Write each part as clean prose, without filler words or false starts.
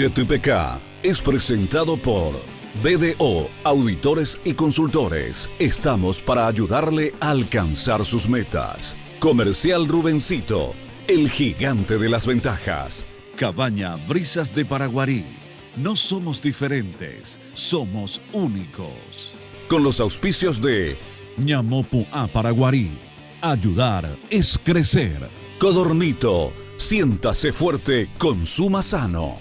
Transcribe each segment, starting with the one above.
YTPK es presentado por BDO Auditores y Consultores. Estamos para ayudarle a alcanzar sus metas. Comercial Rubencito, el gigante de las ventajas. Cabaña Brisas de Paraguarí. No somos diferentes, somos únicos. Con los auspicios de Ñamopu a Paraguarí. Ayudar es crecer. Codornito, siéntase fuerte, consuma sano.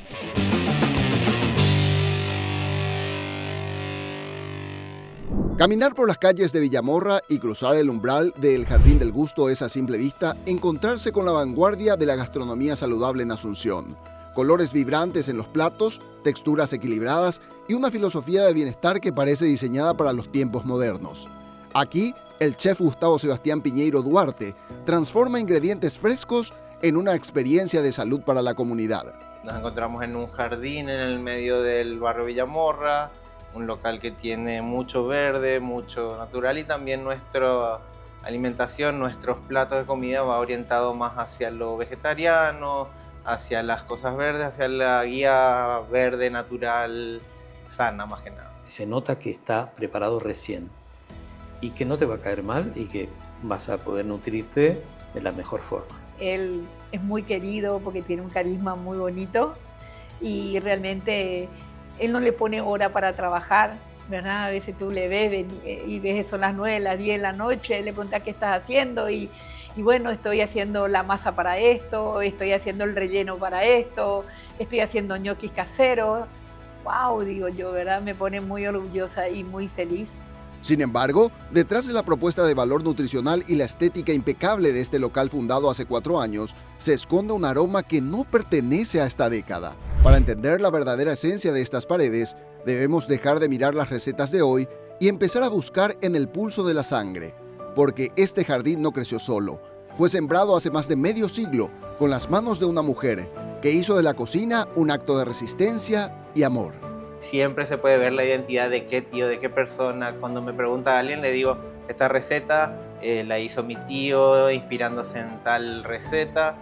Caminar por las calles de Villamorra y cruzar el umbral del Jardín del Gusto es a simple vista encontrarse con la vanguardia de la gastronomía saludable en Asunción. Colores vibrantes en los platos, texturas equilibradas y una filosofía de bienestar que parece diseñada para los tiempos modernos. Aquí, el chef Gustavo Sebastián Piñeiro Duarte transforma ingredientes frescos en una experiencia de salud para la comunidad. Nos encontramos en un jardín en el medio del barrio Villamorra, un local que tiene mucho verde, mucho natural, y también nuestra alimentación, nuestros platos de comida va orientado más hacia lo vegetariano, hacia las cosas verdes, hacia la guía verde, natural, sana más que nada. Se nota que está preparado recién y que no te va a caer mal y que vas a poder nutrirte de la mejor forma. Él es muy querido porque tiene un carisma muy bonito y realmente él no le pone hora para trabajar, ¿verdad? A veces tú le ves y ves que son las 9, las 10 de la noche, le preguntas qué estás haciendo y bueno, estoy haciendo la masa para esto, estoy haciendo el relleno para esto, estoy haciendo ñoquis caseros. ¡Wow! Digo yo, ¿verdad? Me pone muy orgullosa y muy feliz. Sin embargo, detrás de la propuesta de valor nutricional y la estética impecable de este local fundado hace 4 años, se esconde un aroma que no pertenece a esta década. Para entender la verdadera esencia de estas paredes, debemos dejar de mirar las recetas de hoy y empezar a buscar en el pulso de la sangre, porque este jardín no creció solo. Fue sembrado hace más de medio siglo con las manos de una mujer que hizo de la cocina un acto de resistencia y amor. Siempre se puede ver la identidad de qué tío, de qué persona. Cuando me pregunta a alguien, le digo, esta receta la hizo mi tío inspirándose en tal receta,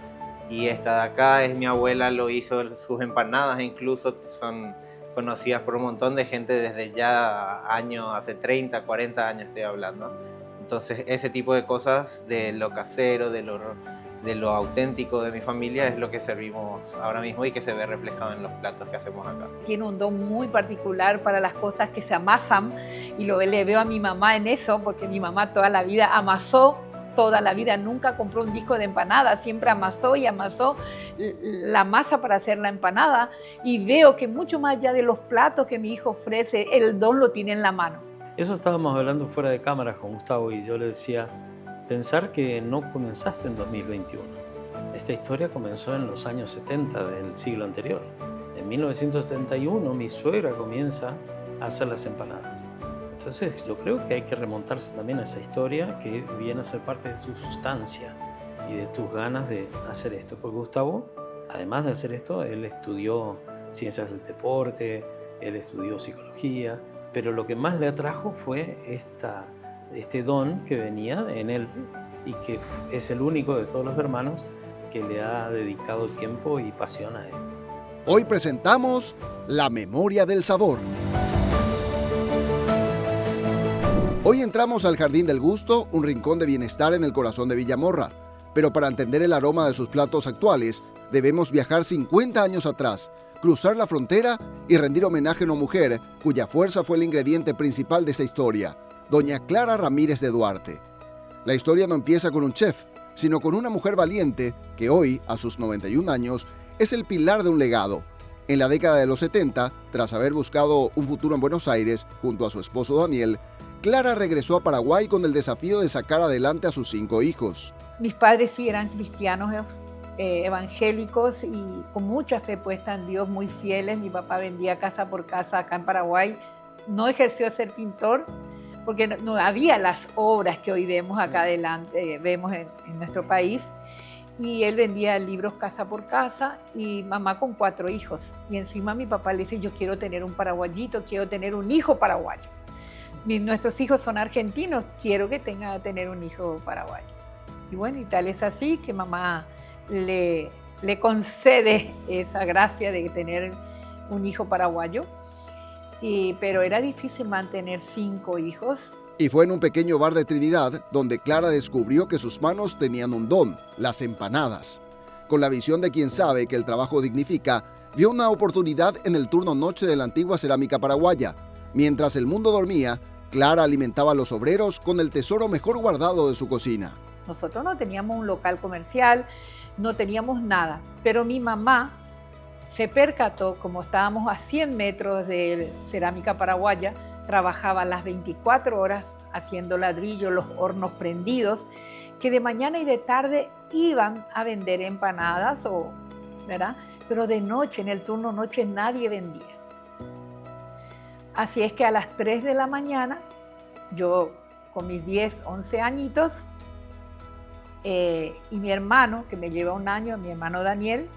y esta de acá es mi abuela, lo hizo sus empanadas, incluso son conocidas por un montón de gente desde ya años, hace 30, 40 años estoy hablando. Entonces ese tipo de cosas de lo casero, de lo auténtico de mi familia es lo que servimos ahora mismo y que se ve reflejado en los platos que hacemos acá. Tiene un don muy particular para las cosas que se amasan y le veo a mi mamá en eso, porque mi mamá toda la vida amasó, toda la vida nunca compró un disco de empanada, siempre amasó y amasó la masa para hacer la empanada, y veo que mucho más allá de los platos que mi hijo ofrece, el don lo tiene en la mano. Eso estábamos hablando fuera de cámara con Gustavo y yo le decía, pensar que no comenzaste en 2021. Esta historia comenzó en los años 70 del siglo anterior. En 1971 mi suegra comienza a hacer las empanadas. Entonces yo creo que hay que remontarse también a esa historia que viene a ser parte de tu sustancia y de tus ganas de hacer esto. Porque Gustavo, además de hacer esto, él estudió ciencias del deporte, él estudió psicología, pero lo que más le atrajo fue este don que venía en él y que es el único de todos los hermanos que le ha dedicado tiempo y pasión a esto. Hoy presentamos La Memoria del Sabor. Hoy entramos al Jardín del Gusto, un rincón de bienestar en el corazón de Villamorra. Pero para entender el aroma de sus platos actuales, debemos viajar 50 años atrás, cruzar la frontera y rendir homenaje a una mujer cuya fuerza fue el ingrediente principal de esta historia, doña Clara Ramírez de Duarte. La historia no empieza con un chef, sino con una mujer valiente que hoy, a sus 91 años, es el pilar de un legado. En la década de los 70, tras haber buscado un futuro en Buenos Aires, junto a su esposo Daniel, Clara regresó a Paraguay con el desafío de sacar adelante a sus 5 hijos. Mis padres sí eran cristianos evangélicos y con mucha fe puesta en Dios, muy fieles. Mi papá vendía casa por casa acá en Paraguay. No ejerció ser pintor porque no había las obras que hoy vemos acá adelante, vemos en nuestro país. Y él vendía libros casa por casa, y mamá con 4 hijos. Y encima mi papá le dice, yo quiero tener un paraguayito, quiero tener un hijo paraguayo. Nuestros hijos son argentinos, quiero que tener un hijo paraguayo. Y bueno, y tal es así que mamá le concede esa gracia de tener un hijo paraguayo, pero era difícil mantener 5 hijos. Y fue en un pequeño bar de Trinidad donde Clara descubrió que sus manos tenían un don, las empanadas. Con la visión de quien sabe que el trabajo dignifica, vio una oportunidad en el turno noche de la antigua cerámica paraguaya. Mientras el mundo dormía, Clara alimentaba a los obreros con el tesoro mejor guardado de su cocina. Nosotros no teníamos un local comercial, no teníamos nada, pero mi mamá se percató, como estábamos a 100 metros de cerámica paraguaya, trabajaba las 24 horas haciendo ladrillo, los hornos prendidos, que de mañana y de tarde iban a vender empanadas, ¿verdad? Pero de noche, en el turno noche, nadie vendía. Así es que a las 3 de la mañana, yo con mis 10, 11 añitos, y mi hermano, que me lleva un año, mi hermano Daniel,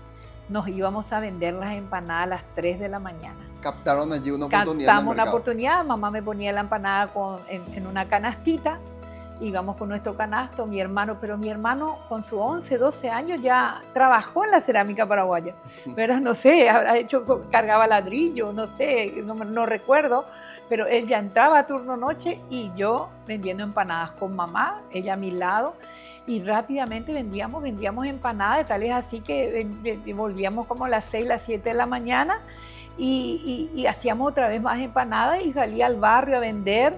nos íbamos a vender las empanadas a las 3 de la mañana. Captaron allí una oportunidad. Captamos una oportunidad, mamá me ponía la empanada en una canastita, íbamos con nuestro canasto, mi hermano con sus 11, 12 años ya trabajó en la cerámica paraguaya, pero no sé, cargaba ladrillo, no sé, no recuerdo, pero él ya entraba a turno noche y yo vendiendo empanadas con mamá, ella a mi lado, y rápidamente vendíamos empanadas, tal es así que volvíamos como a las 6, las 7 de la mañana y hacíamos otra vez más empanadas y salía al barrio a vender,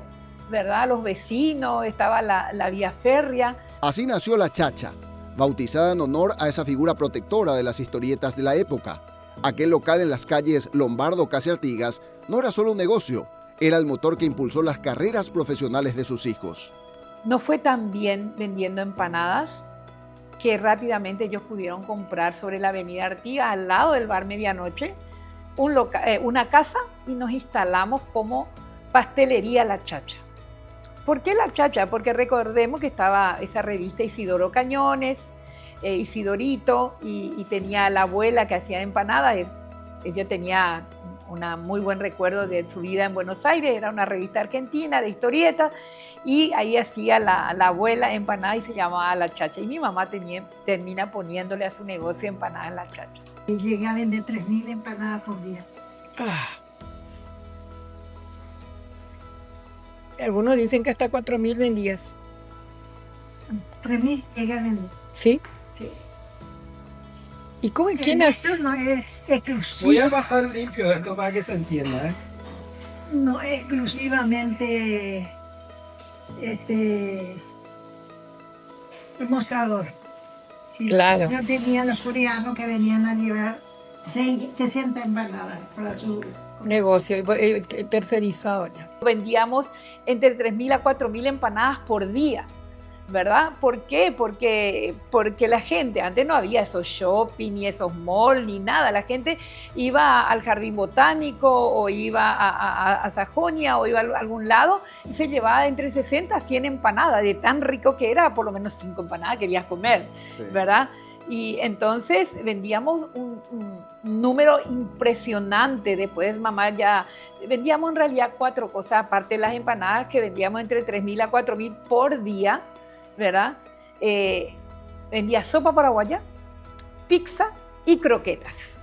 ¿verdad? Los vecinos, estaba la vía férrea. Así nació La Chacha, bautizada en honor a esa figura protectora de las historietas de la época. Aquel local en las calles Lombardo, casi Artigas, no era solo un negocio, era el motor que impulsó las carreras profesionales de sus hijos. No fue tan bien vendiendo empanadas que rápidamente ellos pudieron comprar sobre la avenida Artigas, al lado del bar Medianoche, una casa y nos instalamos como pastelería La Chacha. ¿Por qué La Chacha? Porque recordemos que estaba esa revista Isidoro Cañones, Isidorito, y tenía la abuela que hacía empanadas. Ella tenía un muy buen recuerdo de su vida en Buenos Aires, era una revista argentina de historietas, y ahí hacía la abuela empanadas y se llamaba La Chacha. Y mi mamá termina poniéndole a su negocio empanadas en La Chacha. Y llegué a vender 3.000 empanadas por día. Algunos dicen que hasta 4.000 vendías. 3.000 llegué a vender. ¿Sí? Sí. ¿Y cómo y quién hace? Eso no es exclusivo. Voy a pasar limpio esto para que se entienda, ¿eh? No es exclusivamente el mostrador. Sí. Claro. Yo tenía los coreanos que venían a llevar 60 empanadas para su Negocio tercerizado ya. Vendíamos entre 3.000 a 4.000 empanadas por día, ¿verdad? ¿Por qué? Porque la gente, antes no había esos shopping, ni esos malls, ni nada. La gente iba al Jardín Botánico o iba a Sajonia o iba a algún lado y se llevaba entre 60 a 100 empanadas. De tan rico que era, por lo menos 5 empanadas querías comer, sí, ¿verdad? Y entonces vendíamos un número impresionante. Después mamá ya vendíamos en realidad 4 cosas, aparte de las empanadas que vendíamos entre 3.000 a 4.000 por día, ¿verdad? Vendía sopa paraguaya, pizza y croquetas,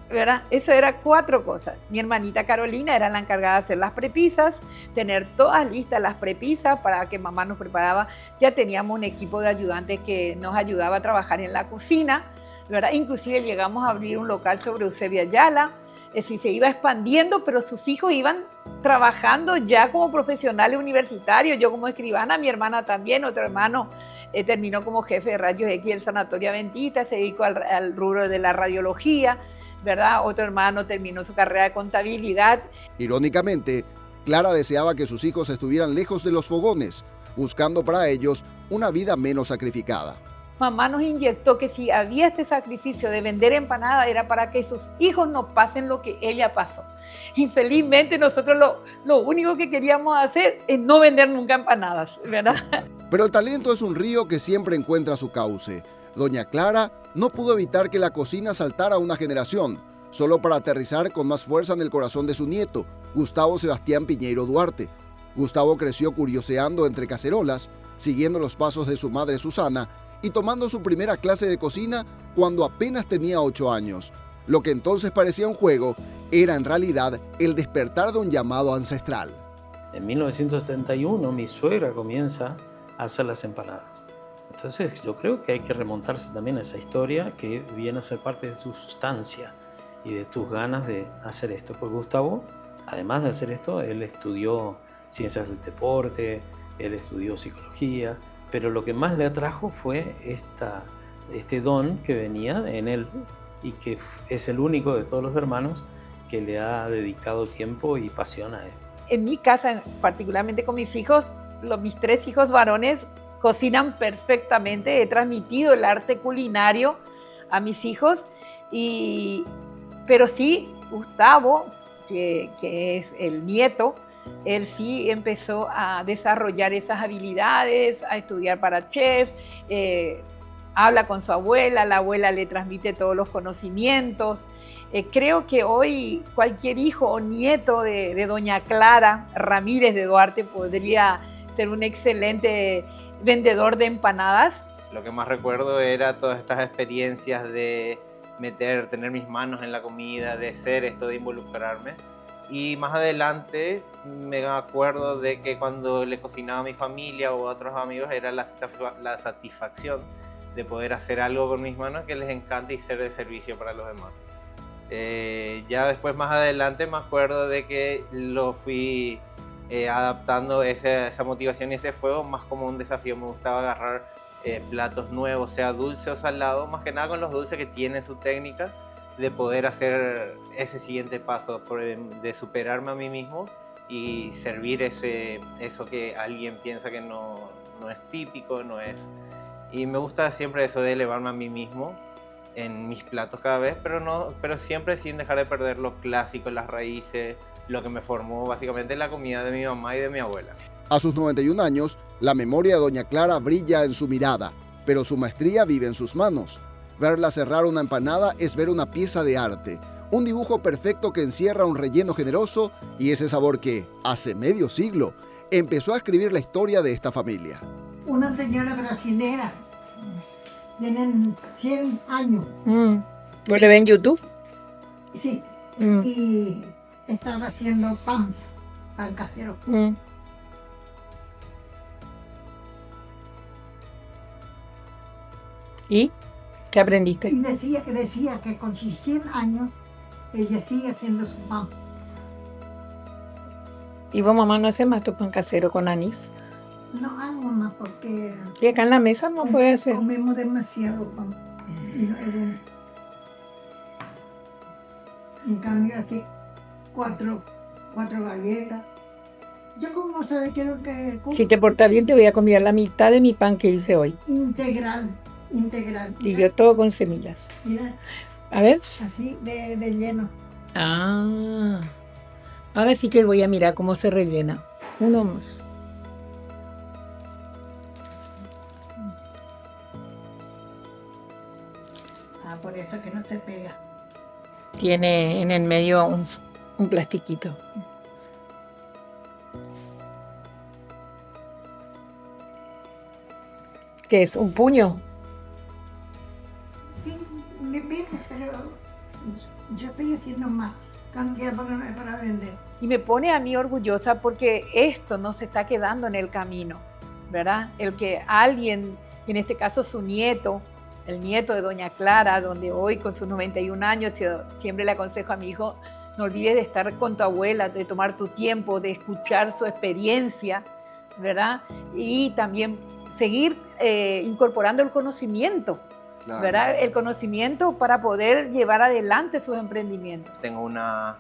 ¿verdad? Eso era 4 cosas. Mi hermanita Carolina era la encargada de hacer las prepisas, tener todas listas las prepisas para que mamá nos preparaba. Ya teníamos un equipo de ayudantes que nos ayudaba a trabajar en la cocina, ¿verdad? Inclusive llegamos a abrir un local sobre Eusebio Ayala. Es decir, se iba expandiendo, pero sus hijos iban trabajando ya como profesionales universitarios, yo como escribana, mi hermana también, otro hermano terminó como jefe de rayos X del Sanatorio Adventista, se dedicó al rubro de la radiología, ¿verdad? Otro hermano terminó su carrera de contabilidad. Irónicamente, Clara deseaba que sus hijos estuvieran lejos de los fogones, buscando para ellos una vida menos sacrificada. Mamá nos inyectó que si había este sacrificio de vender empanadas era para que sus hijos no pasen lo que ella pasó. Infelizmente nosotros lo único que queríamos hacer es no vender nunca empanadas, ¿verdad? Pero el talento es un río que siempre encuentra su cauce. Doña Clara no pudo evitar que la cocina saltara una generación, solo para aterrizar con más fuerza en el corazón de su nieto, Gustavo Sebastián Piñeiro Duarte. Gustavo creció curioseando entre cacerolas, siguiendo los pasos de su madre Susana y tomando su primera clase de cocina cuando apenas tenía 8 años. Lo que entonces parecía un juego era en realidad el despertar de un llamado ancestral. En 1971 mi suegra comienza a hacer las empanadas. Entonces yo creo que hay que remontarse también a esa historia que viene a ser parte de tu sustancia y de tus ganas de hacer esto. Pues Gustavo, además de hacer esto, él estudió ciencias del deporte, él estudió psicología, pero lo que más le atrajo fue este don que venía en él y que es el único de todos los hermanos que le ha dedicado tiempo y pasión a esto. En mi casa, particularmente con mis hijos, mis 3 hijos varones cocinan perfectamente. He transmitido el arte culinario a mis hijos, pero sí, Gustavo, que es el nieto, él sí empezó a desarrollar esas habilidades, a estudiar para chef, habla con su abuela, la abuela le transmite todos los conocimientos. Creo que hoy cualquier hijo o nieto de doña Clara Ramírez de Duarte podría ser un excelente vendedor de empanadas. Lo que más recuerdo era todas estas experiencias de tener mis manos en la comida, de ser esto, de involucrarme. Y más adelante me acuerdo de que cuando le cocinaba a mi familia o a otros amigos era la satisfacción de poder hacer algo con mis manos que les encanta y ser de servicio para los demás. Ya después, más adelante, me acuerdo de que lo fui adaptando esa motivación y ese fuego más como un desafío. Me gustaba agarrar platos nuevos, sea dulce o salado, más que nada con los dulces que tienen su técnica, de poder hacer ese siguiente paso, de superarme a mí mismo y servir eso que alguien piensa que no es típico, no es. Y me gusta siempre eso de elevarme a mí mismo en mis platos cada vez, pero siempre sin dejar de perder lo clásico, las raíces, lo que me formó básicamente la comida de mi mamá y de mi abuela. A sus 91 años, la memoria de doña Clara brilla en su mirada, pero su maestría vive en sus manos. Verla cerrar una empanada es ver una pieza de arte, un dibujo perfecto que encierra un relleno generoso y ese sabor que, hace medio siglo, empezó a escribir la historia de esta familia. Una señora brasilera, tienen 100 años. ¿Vos le ven en YouTube? Sí, y estaba haciendo pan casero. ¿Y qué aprendiste? Y decía que con sus 100 años ella sigue haciendo su pan. ¿Y vos, mamá, no haces más tu pan casero con anís? No hago más porque Y acá en la mesa no puede hacer. comemos demasiado pan y no es bueno. En cambio así, cuatro galletas. Yo como sabes quiero que Si te portas bien te voy a comer la mitad de mi pan que hice hoy. integral. Y yo todo con semillas. Mira, A ver. así de lleno. Ah. Ahora sí que voy a mirar cómo se rellena. Uno más. Por eso que no se pega. Tiene en el medio un plastiquito. ¿Qué es? ¿Un puño? Sí, depende, pero yo estoy haciendo más cantidad para vender. Y me pone a mí orgullosa porque esto no se está quedando en el camino, ¿verdad? El que alguien, en este caso su nieto, el nieto de doña Clara, donde hoy con sus 91 años yo siempre le aconsejo a mi hijo, no olvides de estar con tu abuela, de tomar tu tiempo, de escuchar su experiencia, ¿verdad? Y también seguir incorporando el conocimiento, Claro. ¿verdad? El conocimiento para poder llevar adelante sus emprendimientos. Tengo una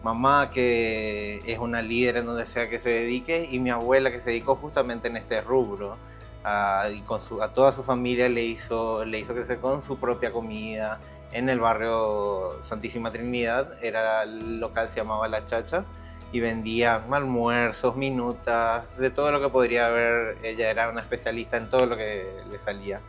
mamá que es una líder en donde sea que se dedique y mi abuela que se dedicó justamente en este rubro. Y a toda su familia le hizo crecer con su propia comida. En el barrio Santísima Trinidad era el local, se llamaba La Chacha, y vendía almuerzos, minutas, de todo lo que podría haber. Ella era una especialista en todo lo que le salía.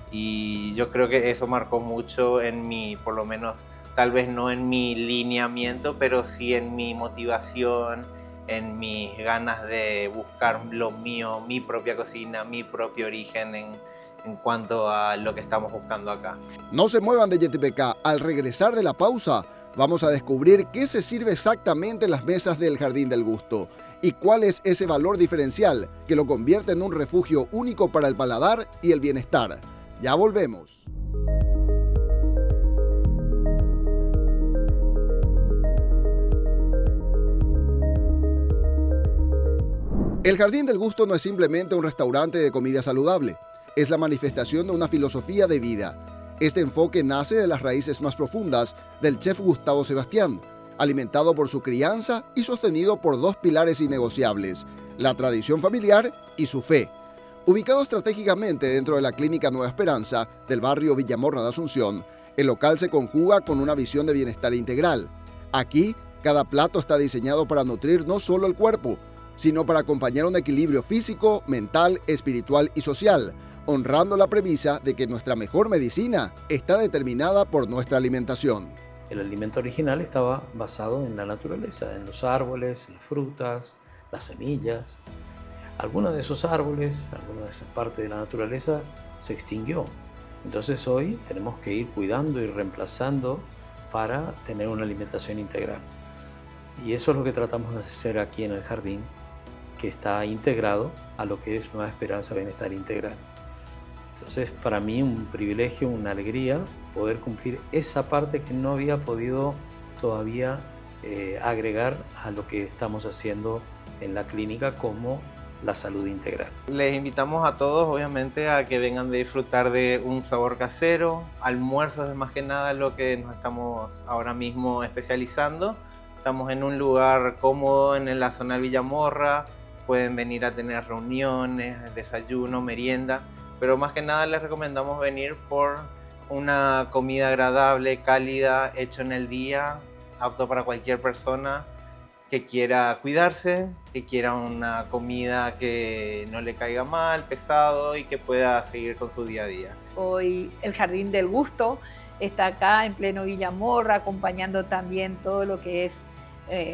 Y yo creo que eso marcó mucho en mi, por lo menos, tal vez no en mi lineamiento, pero sí en mi motivación, en mis ganas de buscar lo mío, mi propia cocina, mi propio origen en cuanto a lo que estamos buscando acá. No se muevan de YTPK. Al regresar de la pausa, vamos a descubrir qué se sirve exactamente en las mesas del Jardín del Gusto y cuál es ese valor diferencial que lo convierte en un refugio único para el paladar y el bienestar. Ya volvemos. El Jardín del Gusto no es simplemente un restaurante de comida saludable, es la manifestación de una filosofía de vida. Este enfoque nace de las raíces más profundas del chef Gustavo Sebastián, alimentado por su crianza y sostenido por dos pilares innegociables, la tradición familiar y su fe. Ubicado estratégicamente dentro de la Clínica Nueva Esperanza del barrio Villamorra de Asunción, el local se conjuga con una visión de bienestar integral. Aquí, cada plato está diseñado para nutrir no solo el cuerpo, sino para acompañar un equilibrio físico, mental, espiritual y social, honrando la premisa de que nuestra mejor medicina está determinada por nuestra alimentación. El alimento original estaba basado en la naturaleza, en los árboles, las frutas, las semillas. Algunos de esos árboles, alguna de esas partes de la naturaleza se extinguió. Entonces hoy tenemos que ir cuidando y reemplazando para tener una alimentación integral. Y eso es lo que tratamos de hacer aquí en el jardín, que está integrado a lo que es Nueva Esperanza Bienestar Integral. Entonces, para mí un privilegio, una alegría poder cumplir esa parte que no había podido todavía agregar a lo que estamos haciendo en la clínica como la salud integral. Les invitamos a todos, obviamente, a que vengan de disfrutar de un sabor casero. Almuerzos es más que nada lo que nos estamos ahora mismo especializando. Estamos en un lugar cómodo en la zona de Villamorra. Pueden venir a tener reuniones, desayuno, merienda, pero más que nada les recomendamos venir por una comida agradable, cálida, hecha en el día, apto para cualquier persona que quiera cuidarse, que quiera una comida que no le caiga mal, pesado y que pueda seguir con su día a día. Hoy el Jardín del Gusto está acá en pleno Villamorra, acompañando también todo lo que es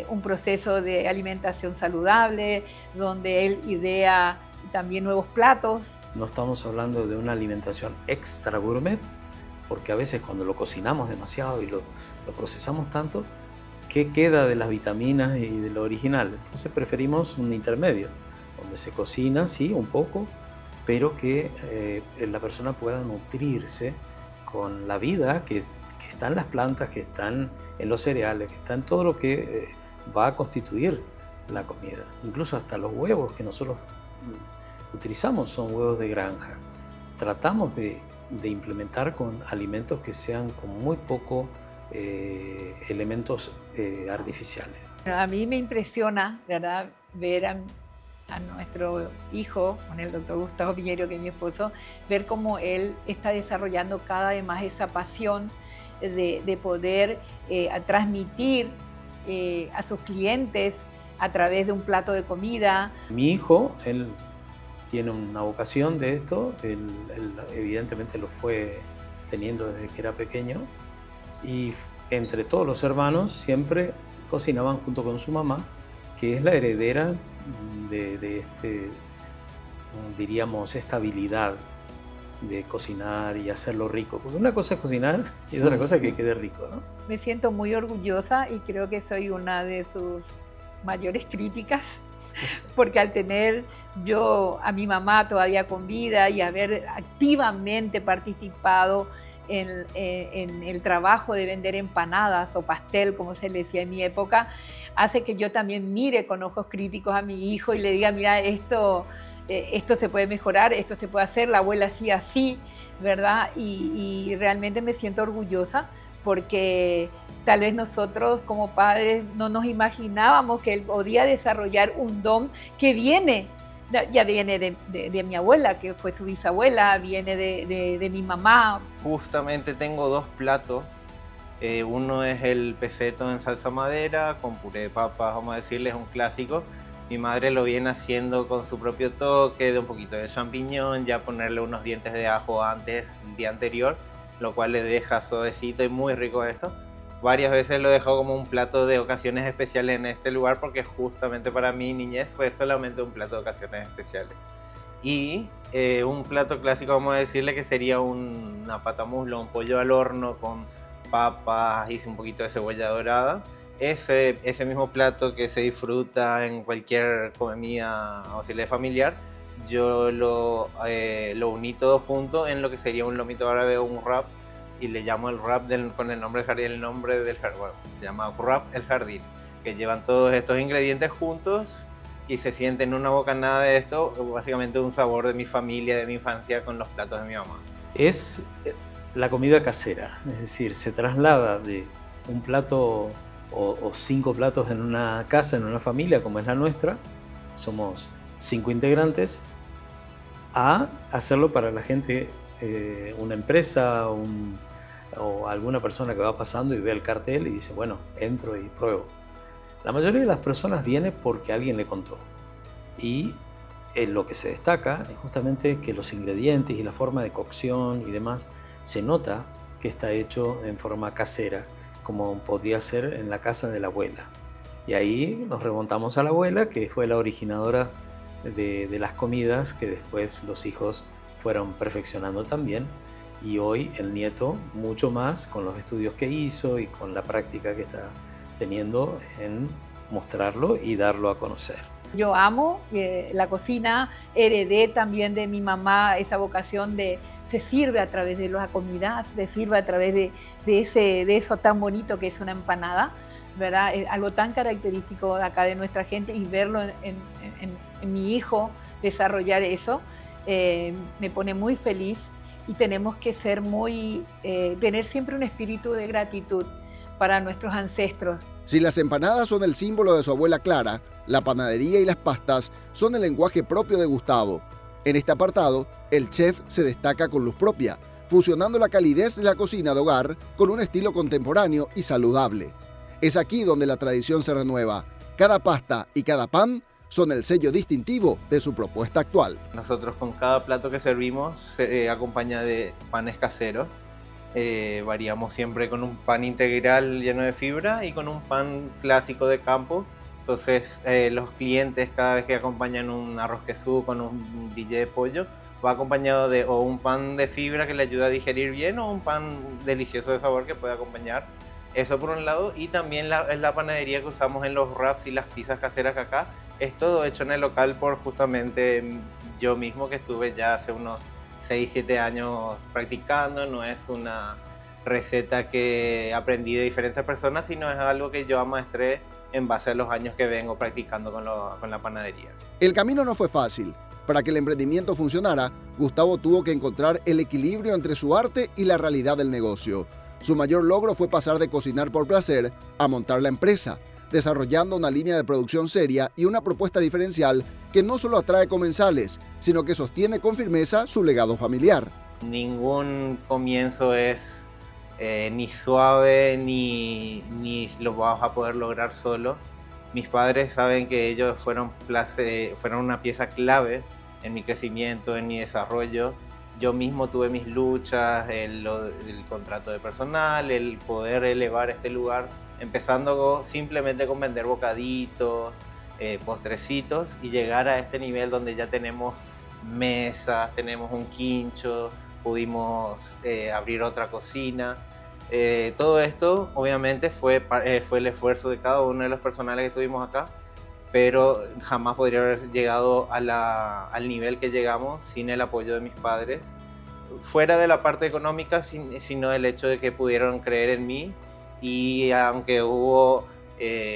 un proceso de alimentación saludable, donde él idea también nuevos platos. No estamos hablando de una alimentación extra gourmet, porque a veces cuando lo cocinamos demasiado y lo procesamos tanto, ¿qué queda de las vitaminas y de lo original? Entonces preferimos un intermedio, donde se cocina, sí, un poco, pero que la persona pueda nutrirse con la vida que está en las plantas, que están en los cereales, que está en todo lo que va a constituir la comida. Incluso hasta los huevos que nosotros utilizamos son huevos de granja. Tratamos de implementar con alimentos que sean con muy poco elementos artificiales. A mí me impresiona, ¿verdad?, ver a nuestro hijo, con el doctor Gustavo Piñeiro, que es mi esposo, ver cómo él está desarrollando cada vez más esa pasión de poder transmitir a sus clientes a través de un plato de comida. Mi hijo, él tiene una vocación de esto, él evidentemente lo fue teniendo desde que era pequeño, y entre todos los hermanos siempre cocinaban junto con su mamá, que es la heredera de diríamos, esta habilidad de cocinar y hacerlo rico, porque una cosa es cocinar y otra cosa es que quede rico, ¿no? Me siento muy orgullosa y creo que soy una de sus mayores críticas, porque al tener yo a mi mamá todavía con vida y haber activamente participado en el trabajo de vender empanadas o pastel, como se le decía en mi época, hace que yo también mire con ojos críticos a mi hijo y le diga, mira, esto se puede mejorar, esto se puede hacer, la abuela hacía así, ¿verdad? Y realmente me siento orgullosa porque tal vez nosotros como padres no nos imaginábamos que él podía desarrollar un don que ya viene de mi abuela, que fue su bisabuela, viene de mi mamá. Justamente tengo dos platos. Uno es el peseto en salsa madera con puré de papas, vamos a decirles, un clásico. Mi madre lo viene haciendo con su propio toque, de un poquito de champiñón, ya ponerle unos dientes de ajo antes, el día anterior, lo cual le deja suavecito y muy rico esto. varias veces lo he dejado como un plato de ocasiones especiales en este lugar porque justamente para mi niñez fue solamente un plato de ocasiones especiales. Y un plato clásico, vamos a decirle, que sería una patamuslo, un pollo al horno con papas, hice un poquito de cebolla dorada. Ese mismo plato que se disfruta en cualquier comida o auxiliar familiar, yo lo uní todo junto en lo que sería un lomito árabe o un wrap, y le llamo el wrap con el nombre del jardín, el nombre del jardín, bueno, se llama wrap el jardín, que llevan todos estos ingredientes juntos y se siente en una bocanada de esto, básicamente un sabor de mi familia, de mi infancia con los platos de mi mamá. Es la comida casera, es decir, se traslada de un plato o 5 platos en una casa, en una familia como es la nuestra, somos 5 integrantes, a hacerlo para la gente, una empresa o alguna persona que va pasando y ve el cartel y dice, bueno, entro y pruebo. La mayoría de las personas viene porque alguien le contó. Y lo que se destaca es justamente que los ingredientes y la forma de cocción y demás, se nota que está hecho en forma casera, como podría ser en la casa de la abuela. Y ahí nos remontamos a la abuela, que fue la originadora de las comidas que después los hijos fueron perfeccionando también. Y hoy el nieto mucho más con los estudios que hizo y con la práctica que está teniendo en mostrarlo y darlo a conocer. Yo amo la cocina, heredé también de mi mamá esa vocación de se sirve a través de la comida, se sirve a través de eso tan bonito que es una empanada, ¿verdad? Es algo tan característico de acá de nuestra gente, y verlo en mi hijo desarrollar eso me pone muy feliz, y tenemos que ser tener siempre un espíritu de gratitud para nuestros ancestros. Si las empanadas son el símbolo de su abuela Clara, la panadería y las pastas son el lenguaje propio de Gustavo. En este apartado, el chef se destaca con luz propia, fusionando la calidez de la cocina de hogar con un estilo contemporáneo y saludable. Es aquí donde la tradición se renueva. Cada pasta y cada pan son el sello distintivo de su propuesta actual. Nosotros con cada plato que servimos se acompaña de panes caseros. Variamos siempre con un pan integral lleno de fibra y con un pan clásico de campo. Entonces los clientes, cada vez que acompañan un arroz queso con un billet de pollo, va acompañado de o un pan de fibra que le ayuda a digerir bien, o un pan delicioso de sabor que puede acompañar. Eso por un lado, y también la panadería que usamos en los wraps y las pizzas caseras acá, es todo hecho en el local por justamente yo mismo, que estuve ya hace unos 6-7 años practicando. No es una receta que aprendí de diferentes personas, sino es algo que yo amaestré en base a los años que vengo practicando con la panadería. El camino no fue fácil. Para que el emprendimiento funcionara, Gustavo tuvo que encontrar el equilibrio entre su arte y la realidad del negocio. Su mayor logro fue pasar de cocinar por placer a montar la empresa, desarrollando una línea de producción seria y una propuesta diferencial que no solo atrae comensales, sino que sostiene con firmeza su legado familiar. Ningún comienzo es ni suave ni lo vas a poder lograr solo. Mis padres saben que ellos fueron una pieza clave en mi crecimiento, en mi desarrollo. Yo mismo tuve mis luchas, el contrato de personal, el poder elevar este lugar, empezando simplemente con vender bocaditos, postrecitos, y llegar a este nivel donde ya tenemos mesas, tenemos un quincho, pudimos abrir otra cocina. Todo esto obviamente fue el esfuerzo de cada uno de los personales que estuvimos acá, pero jamás podría haber llegado al nivel que llegamos sin el apoyo de mis padres, fuera de la parte económica, sino del hecho de que pudieron creer en mí. Y aunque hubo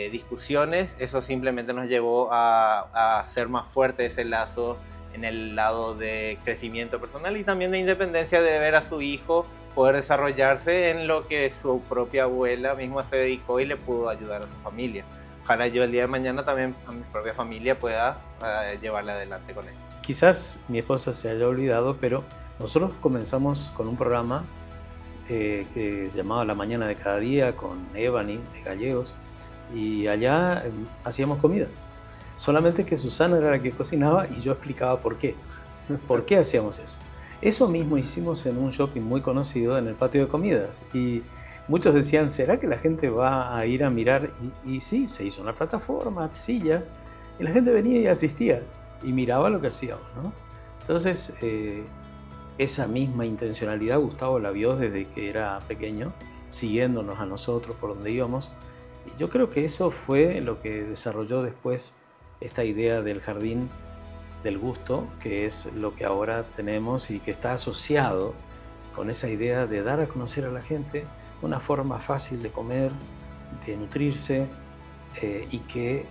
discusiones, eso simplemente nos llevó a hacer más fuerte ese lazo en el lado de crecimiento personal y también de independencia, de ver a su hijo poder desarrollarse en lo que su propia abuela misma se dedicó y le pudo ayudar a su familia. Ojalá yo el día de mañana también a mi propia familia pueda llevarla adelante con esto. Quizás mi esposa se haya olvidado, pero nosotros comenzamos con un programa que se llamaba La Mañana de Cada Día, con Ebony de Gallegos, y allá hacíamos comida. Solamente que Susana era la que cocinaba y yo explicaba por qué hacíamos eso. Eso mismo hicimos en un shopping muy conocido en el patio de comidas, y muchos decían, ¿será que la gente va a ir a mirar? Y sí, se hizo una plataforma, sillas, y la gente venía y asistía y miraba lo que hacíamos, ¿no? Entonces, esa misma intencionalidad Gustavo la vio desde que era pequeño, siguiéndonos a nosotros por donde íbamos. Y yo creo que eso fue lo que desarrolló después esta idea del Jardín del Gusto, que es lo que ahora tenemos y que está asociado con esa idea de dar a conocer a la gente una forma fácil de comer, de nutrirse y que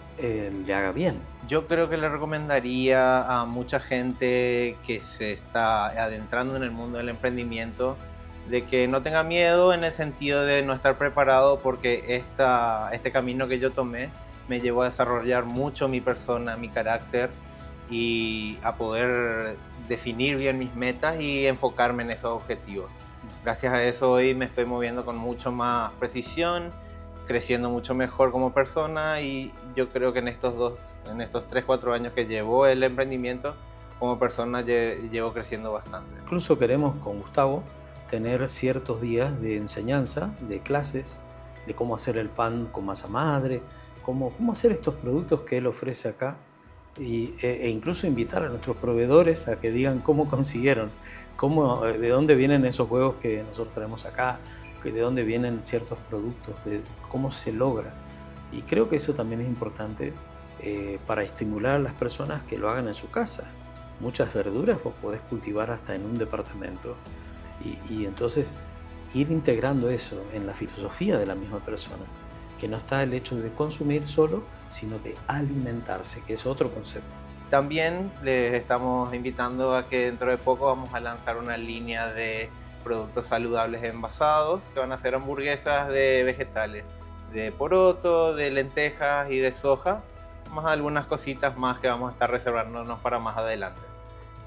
le haga bien. Yo creo que le recomendaría a mucha gente que se está adentrando en el mundo del emprendimiento de que no tenga miedo en el sentido de no estar preparado, porque este camino que yo tomé me llevó a desarrollar mucho mi persona, mi carácter y a poder definir bien mis metas y enfocarme en esos objetivos. Gracias a eso hoy me estoy moviendo con mucho más precisión, creciendo mucho mejor como persona, y yo creo que en estos 3-4 años que llevo el emprendimiento como persona llevo creciendo bastante. Incluso queremos con Gustavo tener ciertos días de enseñanza, de clases, de cómo hacer el pan con masa madre, cómo hacer estos productos que él ofrece acá, e incluso invitar a nuestros proveedores a que digan cómo consiguieron, de dónde vienen esos huevos que nosotros traemos acá, de dónde vienen ciertos productos, de cómo se logra. Y creo que eso también es importante para estimular a las personas que lo hagan en su casa. Muchas verduras vos podés cultivar hasta en un departamento. Y entonces ir integrando eso en la filosofía de la misma persona, que no está el hecho de consumir solo, sino de alimentarse, que es otro concepto. También les estamos invitando a que dentro de poco vamos a lanzar una línea de productos saludables envasados, que van a ser hamburguesas de vegetales, de poroto, de lentejas y de soja, más algunas cositas más que vamos a estar reservándonos para más adelante.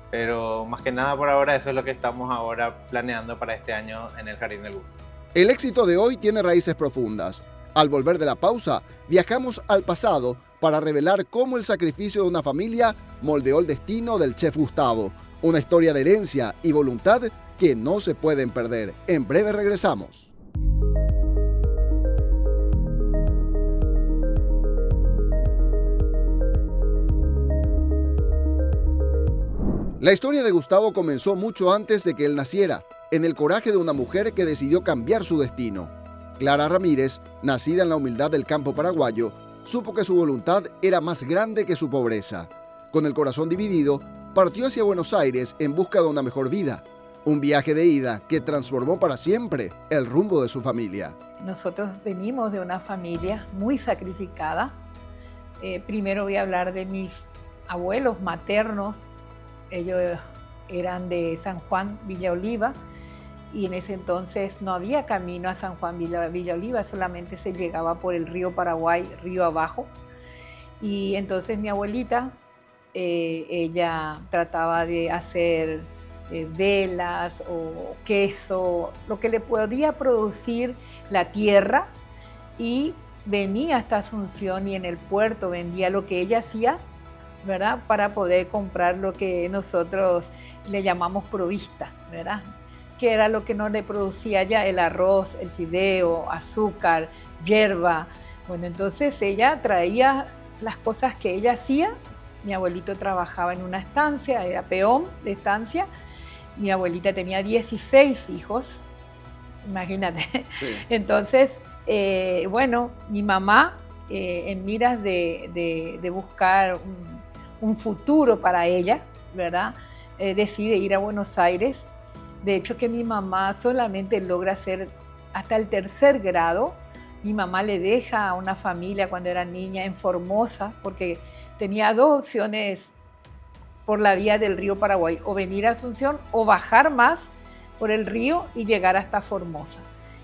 Pero más que nada por ahora eso es lo que estamos ahora planeando para este año en el Jardín del Gusto. El éxito de hoy tiene raíces profundas. Al volver de la pausa, viajamos al pasado para revelar cómo el sacrificio de una familia moldeó el destino del chef Gustavo. Una historia de herencia y voluntad que no se pueden perder. En breve regresamos. La historia de Gustavo comenzó mucho antes de que él naciera, en el coraje de una mujer que decidió cambiar su destino. Clara Ramírez, nacida en la humildad del campo paraguayo, supo que su voluntad era más grande que su pobreza. Con el corazón dividido, partió hacia Buenos Aires en busca de una mejor vida. Un viaje de ida que transformó para siempre el rumbo de su familia. Nosotros venimos de una familia muy sacrificada. Primero voy a hablar de mis abuelos maternos. Ellos eran de San Juan, Villa Oliva, y en ese entonces no había camino a San Juan, Villa Oliva, solamente se llegaba por el río Paraguay, río abajo. Y entonces mi abuelita, ella trataba de hacer velas o queso, lo que le podía producir la tierra, y venía hasta Asunción y en el puerto vendía lo que ella hacía, ¿verdad? Para poder comprar lo que nosotros le llamamos provista, ¿verdad? Que era lo que no le producía ya, el arroz, el fideo, azúcar, hierba. Bueno, entonces ella traía las cosas que ella hacía. Mi abuelito trabajaba en una estancia, era peón de estancia. Mi abuelita tenía 16 hijos, imagínate. Sí. Entonces, bueno, mi mamá, en miras de buscar un futuro para ella, ¿verdad? Decide ir a Buenos Aires. De hecho, que mi mamá solamente logra hacer hasta el 3er grado. Mi mamá le deja a una familia cuando era niña en Formosa, porque tenía 2 opciones por la vía del río Paraguay, o venir a Asunción o bajar más por el río y llegar hasta Formosa.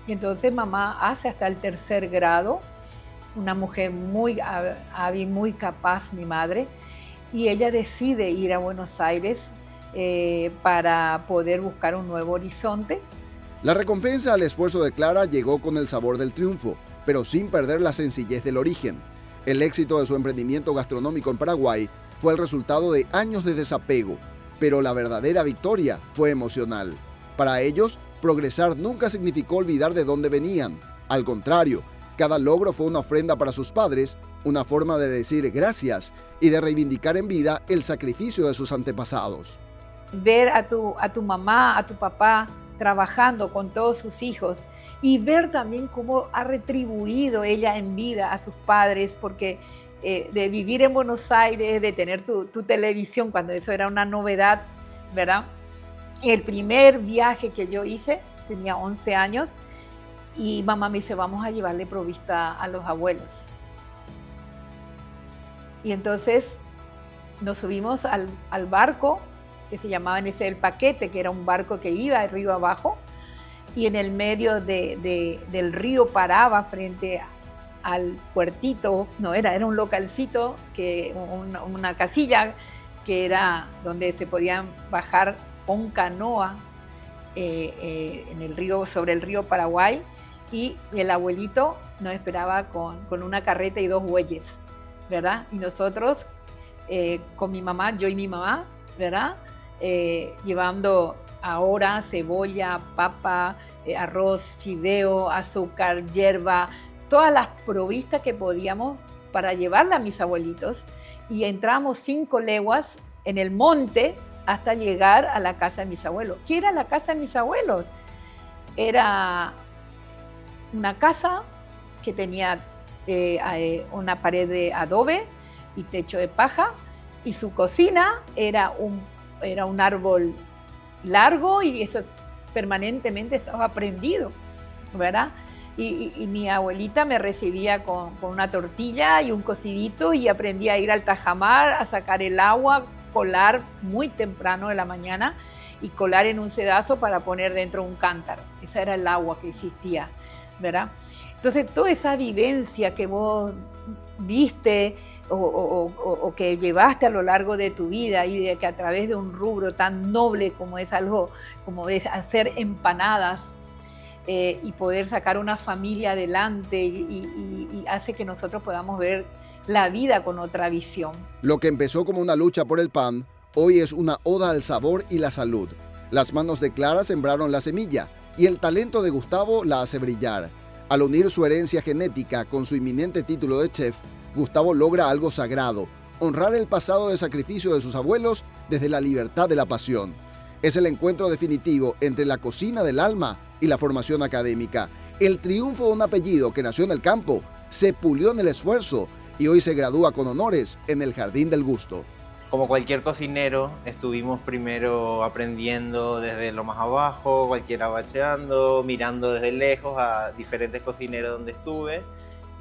Y entonces mamá hace hasta el 3er grado, una mujer muy hábil, muy capaz, mi madre, y ella decide ir a Buenos Aires para poder buscar un nuevo horizonte. La recompensa al esfuerzo de Clara llegó con el sabor del triunfo, pero sin perder la sencillez del origen. El éxito de su emprendimiento gastronómico en Paraguay fue el resultado de años de desapego, pero la verdadera victoria fue emocional. Para ellos, Progresar nunca significó olvidar de dónde venían. Al contrario, cada logro fue una ofrenda para sus padres, una forma de decir gracias y de reivindicar en vida el sacrificio de sus antepasados. Ver a tu mamá, a tu papá trabajando con todos sus hijos y ver también cómo ha retribuido ella en vida a sus padres, porque de vivir en Buenos Aires, de tener tu televisión, cuando eso era una novedad, ¿verdad? El primer viaje que yo hice, tenía 11 años, y mamá me dice, vamos a llevarle provista a los abuelos. Y entonces nos subimos al barco, que se llamaba en ese El Paquete, que era un barco que iba de río abajo, y en el medio del río paraba frente al puertito, era un localcito, una casilla que era donde se podían bajar con canoa en el río, sobre el río Paraguay, y el abuelito nos esperaba con una carreta y 2 bueyes, ¿verdad? Y nosotros con mi mamá, yo y mi mamá, ¿verdad? Llevando ahora cebolla, papa, arroz, fideo, azúcar, hierba, todas las provistas que podíamos para llevarla a mis abuelitos, y entramos 5 leguas en el monte hasta llegar a la casa de mis abuelos. ¿Qué era la casa de mis abuelos? Era una casa que tenía una pared de adobe y techo de paja, y su cocina era un árbol largo, y eso permanentemente estaba prendido, ¿verdad? Y mi abuelita me recibía con una tortilla y un cocidito, y aprendí a ir al tajamar a sacar el agua, colar muy temprano de la mañana y colar en un sedazo para poner dentro un cántaro. Esa era el agua que existía, ¿verdad? Entonces, toda esa vivencia que vos viste o que llevaste a lo largo de tu vida, y de que a través de un rubro tan noble como es algo, como es hacer empanadas, y poder sacar una familia adelante, y hace que nosotros podamos ver la vida con otra visión. Lo que empezó como una lucha por el pan, hoy es una oda al sabor y la salud. Las manos de Clara sembraron la semilla, y el talento de Gustavo la hace brillar. Al unir su herencia genética con su inminente título de chef, Gustavo logra algo sagrado: honrar el pasado de sacrificio de sus abuelos desde la libertad de la pasión. Es el encuentro definitivo entre la cocina del alma y la formación académica. El triunfo de un apellido que nació en el campo, se pulió en el esfuerzo, y hoy se gradúa con honores en el Jardín del Gusto. Como cualquier cocinero, estuvimos primero aprendiendo desde lo más abajo, cualquiera bacheando, mirando desde lejos a diferentes cocineros donde estuve,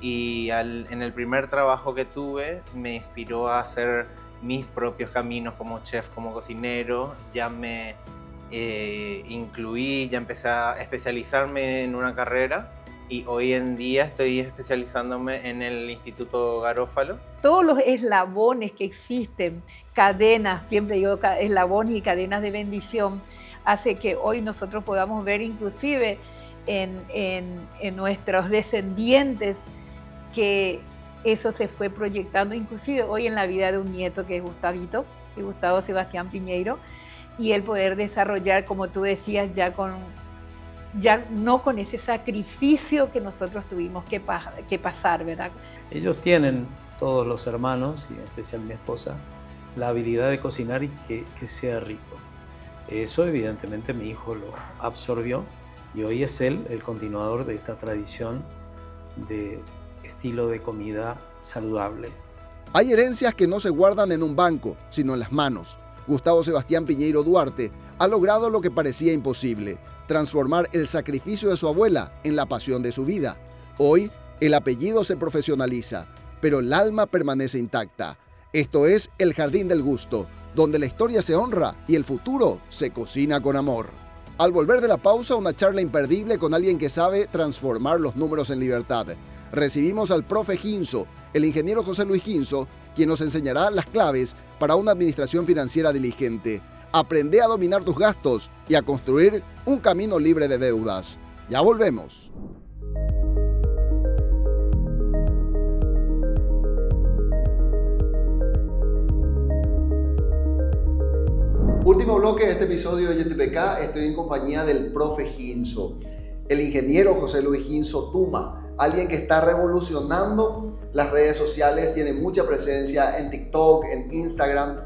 y en el primer trabajo que tuve me inspiró a hacer mis propios caminos como chef, como cocinero. Ya me incluí, ya empecé a especializarme en una carrera, y hoy en día estoy especializándome en el Instituto Garófalo. Todos los eslabones que existen, cadenas, siempre digo eslabones y cadenas de bendición, hace que hoy nosotros podamos ver inclusive en nuestros descendientes que eso se fue proyectando, inclusive hoy en la vida de un nieto que es Gustavito, que es Gustavo Sebastián Piñeiro, y el poder desarrollar, como tú decías, ya no con ese sacrificio que nosotros tuvimos que pasar, ¿verdad? Ellos tienen, todos los hermanos, y en especial mi esposa, la habilidad de cocinar y que sea rico. Eso evidentemente mi hijo lo absorbió, y hoy es él el continuador de esta tradición de estilo de comida saludable. Hay herencias que no se guardan en un banco, sino en las manos. Gustavo Sebastián Piñeiro Duarte ha logrado lo que parecía imposible: transformar el sacrificio de su abuela en la pasión de su vida. Hoy, el apellido se profesionaliza, pero el alma permanece intacta. Esto es El Jardín del Gusto, donde la historia se honra y el futuro se cocina con amor. Al volver de la pausa, una charla imperdible con alguien que sabe transformar los números en libertad. Recibimos al profe Ginzo, el ingeniero José Luis Ginzo, quien nos enseñará las claves para una administración financiera diligente. Aprende a dominar tus gastos y a construir un camino libre de deudas. Ya volvemos. Último bloque de este episodio de YTPK, estoy en compañía del profe Ginso, el ingeniero José Luis Ginso Tuma, alguien que está revolucionando las redes sociales, tiene mucha presencia en TikTok, en Instagram,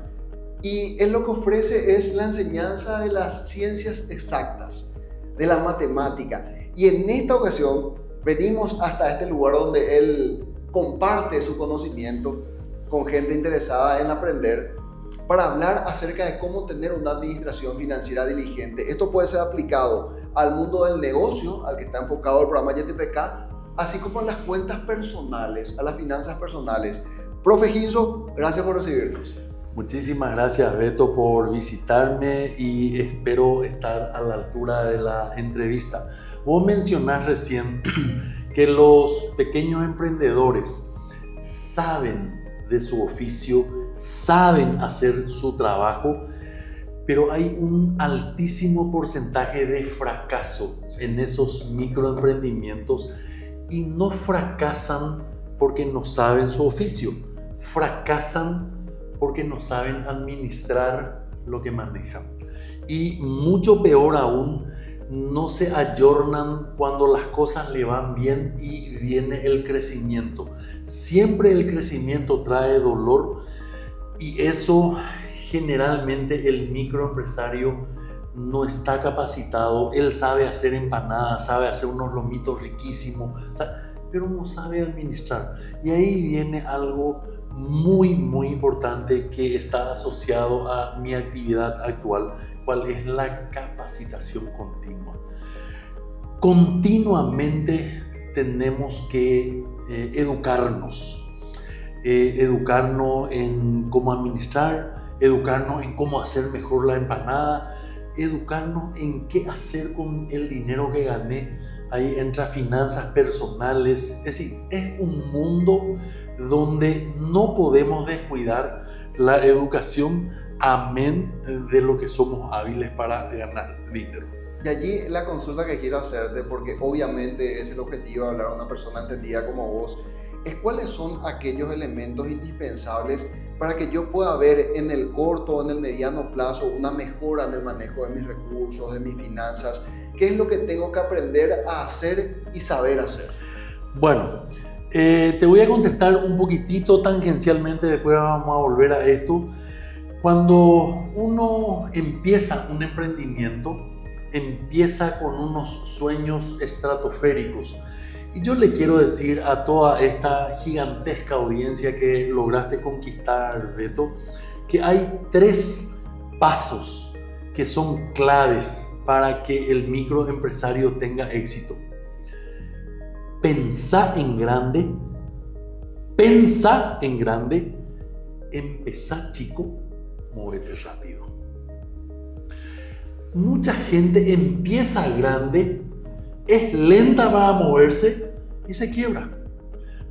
y él lo que ofrece es la enseñanza de las ciencias exactas, de la matemática. Y en esta ocasión venimos hasta este lugar donde él comparte su conocimiento con gente interesada en aprender, para hablar acerca de cómo tener una administración financiera diligente. Esto puede ser aplicado al mundo del negocio, al que está enfocado el programa YTPK, así como a las cuentas personales, a las finanzas personales. Profe Ginso, gracias por recibirnos. Muchísimas gracias, Beto, por visitarme y espero estar a la altura de la entrevista. Vos mencionás recién que los pequeños emprendedores saben de su oficio, saben hacer su trabajo, pero hay un altísimo porcentaje de fracaso en esos microemprendimientos y no fracasan porque no saben su oficio, fracasan porque no saben administrar lo que manejan. Y mucho peor aún, no se ayornan cuando las cosas le van bien y viene el crecimiento. Siempre el crecimiento trae dolor y eso generalmente el microempresario no está capacitado. Él sabe hacer empanadas, sabe hacer unos lomitos riquísimos, pero no sabe administrar. Y ahí viene algo muy importante que está asociado a mi actividad actual, cuál es la capacitación continua. Continuamente tenemos que educarnos en cómo administrar, educarnos en cómo hacer mejor la empanada, educarnos en qué hacer con el dinero que gané. Ahí entra finanzas personales, es decir, es un mundo donde no podemos descuidar la educación, amén de lo que somos hábiles para ganar dinero. Y allí la consulta que quiero hacerte, porque obviamente es el objetivo de hablar a una persona entendida como vos, es cuáles son aquellos elementos indispensables para que yo pueda ver en el corto o en el mediano plazo una mejora en el manejo de mis recursos, de mis finanzas. ¿Qué es lo que tengo que aprender a hacer y saber hacer? Bueno, te voy a contestar un poquitito tangencialmente, después vamos a volver a esto. Cuando uno empieza un emprendimiento, empieza con unos sueños estratosféricos. Y yo le quiero decir a toda esta gigantesca audiencia que lograste conquistar, Beto, que hay 3 pasos que son claves para que el microempresario tenga éxito. Pensá en grande, empezá chico, móvete rápido. Mucha gente empieza grande, es lenta para moverse y se quiebra.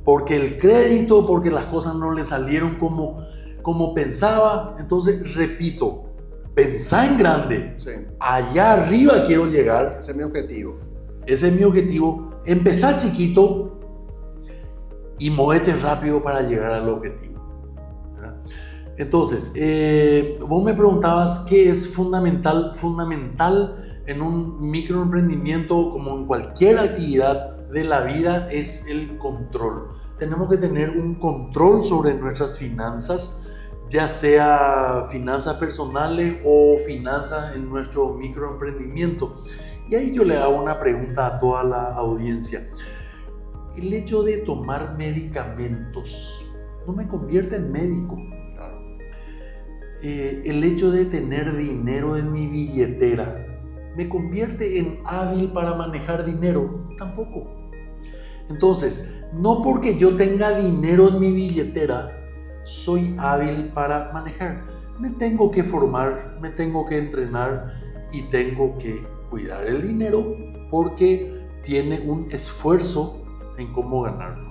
Porque el crédito, porque las cosas no le salieron como pensaba. Entonces, repito, pensá en grande. Sí. Allá arriba quiero llegar. Ese es mi objetivo. Ese es mi objetivo. Empezá chiquito y movete rápido para llegar al objetivo, ¿verdad? Entonces, vos me preguntabas qué es fundamental en un microemprendimiento, como en cualquier actividad de la vida, es el control. Tenemos que tener un control sobre nuestras finanzas, ya sea finanzas personales o finanzas en nuestro microemprendimiento. Y ahí yo le hago una pregunta a toda la audiencia. El hecho de tomar medicamentos no me convierte en médico. El hecho de tener dinero en mi billetera ¿me convierte en hábil para manejar dinero? Tampoco. Entonces, no porque yo tenga dinero en mi billetera, soy hábil para manejar. Me tengo que formar, me tengo que entrenar y tengo que cuidar el dinero porque tiene un esfuerzo en cómo ganarlo.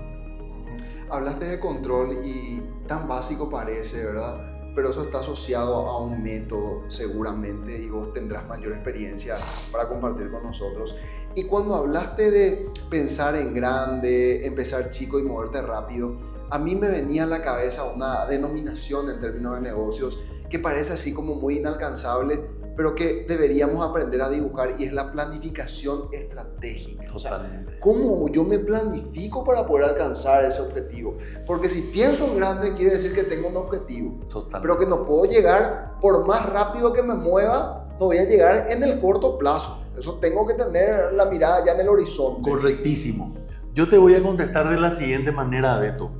Hablaste de control y tan básico parece, ¿verdad? Pero eso está asociado a un método seguramente y vos tendrás mayor experiencia para compartir con nosotros. Y cuando hablaste de pensar en grande, empezar chico y moverte rápido, a mí me venía a la cabeza una denominación en términos de negocios que parece así como muy inalcanzable, pero que deberíamos aprender a dibujar, y es la planificación estratégica. Totalmente. O sea, ¿cómo yo me planifico para poder alcanzar ese objetivo? Porque si pienso en grande quiere decir que tengo un objetivo, Totalmente. pero que no puedo llegar, por más rápido que me mueva, no voy a llegar en el corto plazo. Eso tengo que tener la mirada ya en el horizonte. Correctísimo. Yo te voy a contestar de la siguiente manera, Beto.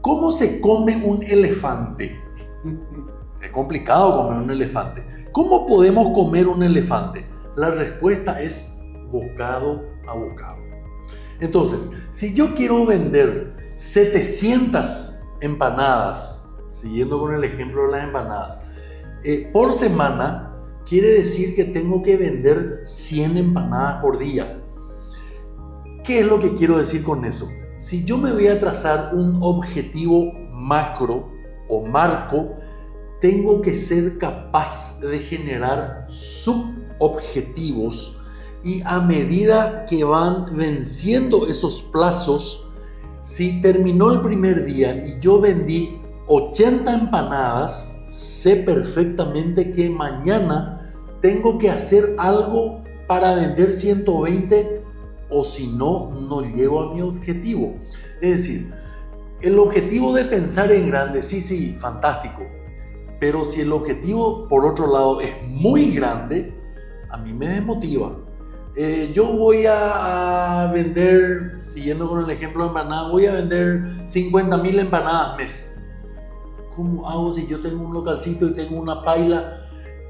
¿Cómo se come un elefante? Es complicado comer un elefante. ¿Cómo podemos comer un elefante? La respuesta es bocado a bocado. Entonces, si yo quiero vender 700 empanadas, siguiendo con el ejemplo de las empanadas, por semana, quiere decir que tengo que vender 100 empanadas por día. ¿Qué es lo que quiero decir con eso? Si yo me voy a trazar un objetivo macro o marco, tengo que ser capaz de generar subobjetivos, y a medida que van venciendo esos plazos, si terminó el primer día y yo vendí 80 empanadas, sé perfectamente que mañana tengo que hacer algo para vender 120, o si no, no llego a mi objetivo. Es decir, el objetivo de pensar en grande, sí, fantástico. Pero si el objetivo, por otro lado, es muy grande, a mí me desmotiva. Yo voy a vender, siguiendo con el ejemplo de empanadas, voy a vender 50,000 empanadas mes. ¿Cómo hago si yo tengo un localcito y tengo una paila?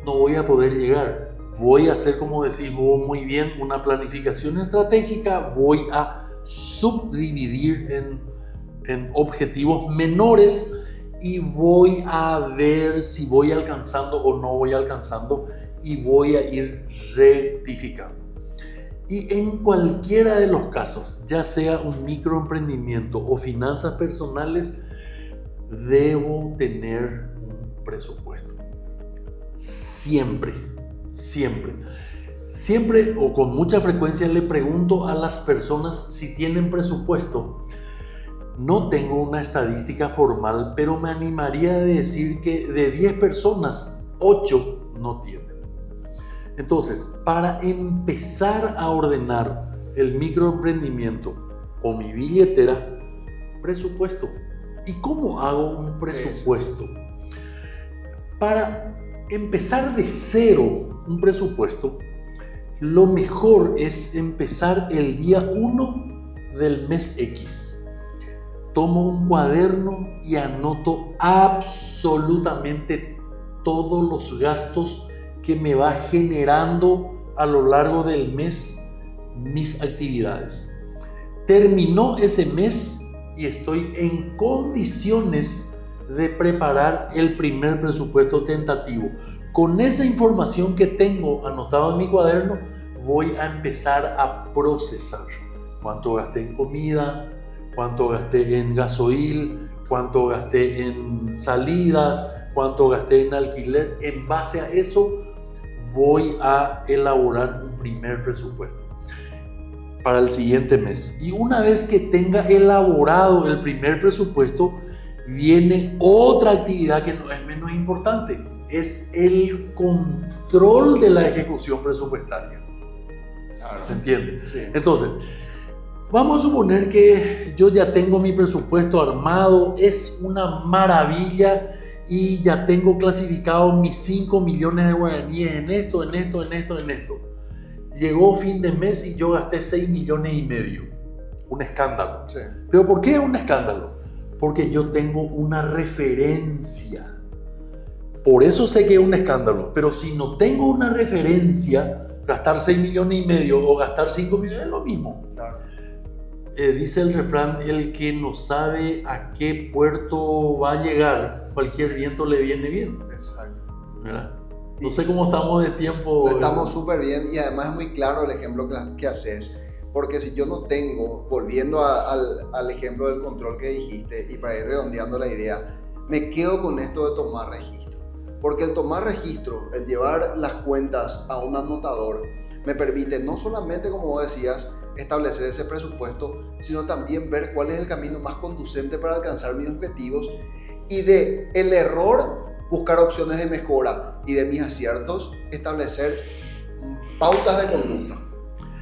No voy a poder llegar. Voy a hacer, como decís vos muy bien, una planificación estratégica. Voy a subdividir en objetivos menores, y voy a ver si voy alcanzando o no voy alcanzando, y voy a ir rectificando. Y en cualquiera de los casos, ya sea un microemprendimiento o finanzas personales, debo tener un presupuesto. Siempre o con mucha frecuencia le pregunto a las personas si tienen presupuesto. No tengo una estadística formal, pero me animaría a decir que de 10 personas, 8 no tienen. Entonces, para empezar a ordenar el microemprendimiento o mi billetera, presupuesto. ¿Y cómo hago un presupuesto? Para empezar de cero un presupuesto, lo mejor es empezar el día 1 del mes X. Tomo un cuaderno y anoto absolutamente todos los gastos que me va generando a lo largo del mes mis actividades. Terminó ese mes y estoy en condiciones de preparar el primer presupuesto tentativo. Con esa información que tengo anotado en mi cuaderno, voy a empezar a procesar cuánto gasté en comida, cuánto gasté en gasoil, cuánto gasté en salidas, cuánto gasté en alquiler. En base a eso voy a elaborar un primer presupuesto para el siguiente mes. Y una vez que tenga elaborado el primer presupuesto, viene otra actividad que no es menos importante. Es el control de la ejecución presupuestaria. ¿Se entiende? Sí. Entonces, vamos a suponer que yo ya tengo mi presupuesto armado, es una maravilla, y ya tengo clasificado mis 5 millones de guaraníes en esto. Llegó fin de mes y yo gasté 6,5 millones. Un escándalo. Sí. ¿Pero por qué un escándalo? Porque yo tengo una referencia. Por eso sé que es un escándalo. Pero si no tengo una referencia, gastar 6,5 millones o gastar 5 millones es lo mismo. Claro. Dice el refrán, el que no sabe a qué puerto va a llegar, cualquier viento le viene bien. Exacto. ¿Verdad? No sé cómo estamos de tiempo. Estamos súper bien, y además es muy claro el ejemplo que haces. Porque si yo no tengo, volviendo al ejemplo del control que dijiste, y para ir redondeando la idea, me quedo con esto de tomar registro. Porque el tomar registro, el llevar las cuentas a un anotador, me permite no solamente, como vos decías, establecer ese presupuesto, sino también ver cuál es el camino más conducente para alcanzar mis objetivos, y de el error buscar opciones de mejora y de mis aciertos, establecer pautas de conducta.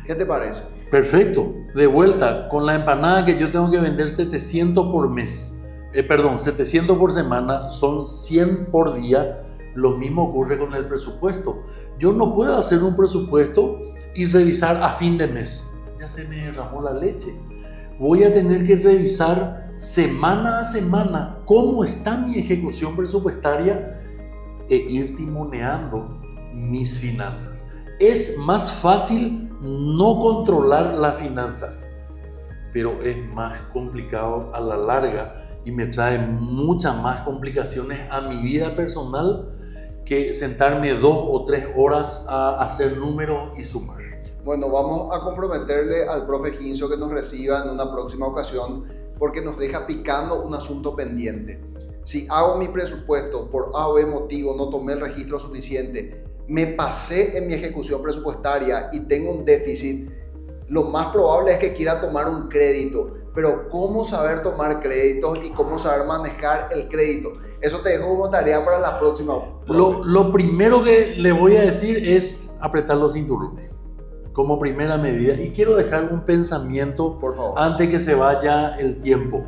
¿Qué te parece? Perfecto. De vuelta, con la empanada que yo tengo que vender 700 por mes, 700 por semana, son 100 por día. Lo mismo ocurre con el presupuesto. Yo no puedo hacer un presupuesto y revisar a fin de mes. Ya se me derramó la leche. Voy a tener que revisar semana a semana cómo está mi ejecución presupuestaria e ir timoneando mis finanzas. Es más fácil no controlar las finanzas, pero es más complicado a la larga y me trae muchas más complicaciones a mi vida personal que sentarme 2 o 3 horas a hacer números y sumar. Bueno, vamos a comprometerle al profe Ginzo que nos reciba en una próxima ocasión porque nos deja picando un asunto pendiente. Si hago mi presupuesto por A o B motivo, no tomé el registro suficiente, me pasé en mi ejecución presupuestaria y tengo un déficit, lo más probable es que quiera tomar un crédito. Pero ¿cómo saber tomar créditos y cómo saber manejar el crédito? Eso te dejo como tarea para la próxima. Lo primero que le voy a decir es apretar los cinturones como primera medida. Y quiero dejar un pensamiento, por favor, antes que se vaya el tiempo.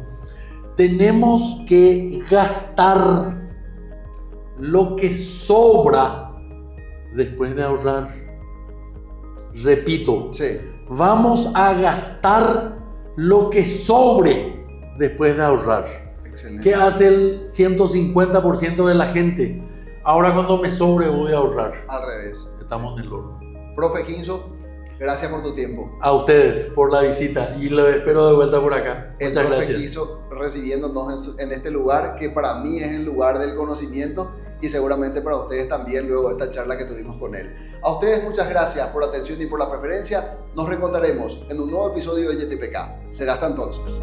Tenemos que gastar lo que sobra después de ahorrar. Repito, sí. Vamos a gastar lo que sobre después de ahorrar. Excelente. ¿Qué hace el 150% de la gente? Ahora cuando me sobre voy a ahorrar. Al revés. Estamos en el horno. Profe Ginzo, gracias por tu tiempo. A ustedes por la visita y lo espero de vuelta por acá. El Muchas profe gracias. Ginzo recibiéndonos en este lugar que para mí es el lugar del conocimiento y seguramente para ustedes también luego de esta charla que tuvimos con él. A ustedes muchas gracias por la atención y por la preferencia. Nos reencontraremos en un nuevo episodio de YTPK. Será hasta entonces.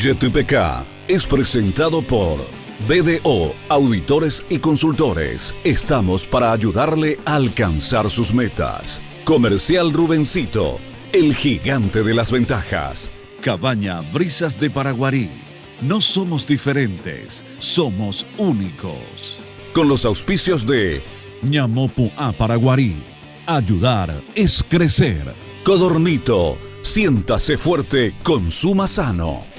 YTPK es presentado por BDO, Auditores y Consultores. Estamos para ayudarle a alcanzar sus metas. Comercial Rubencito, el gigante de las ventajas. Cabaña Brisas de Paraguarí. No somos diferentes, somos únicos. Con los auspicios de Ñamopu a Paraguarí. Ayudar es crecer. Codornito, siéntase fuerte, consuma sano.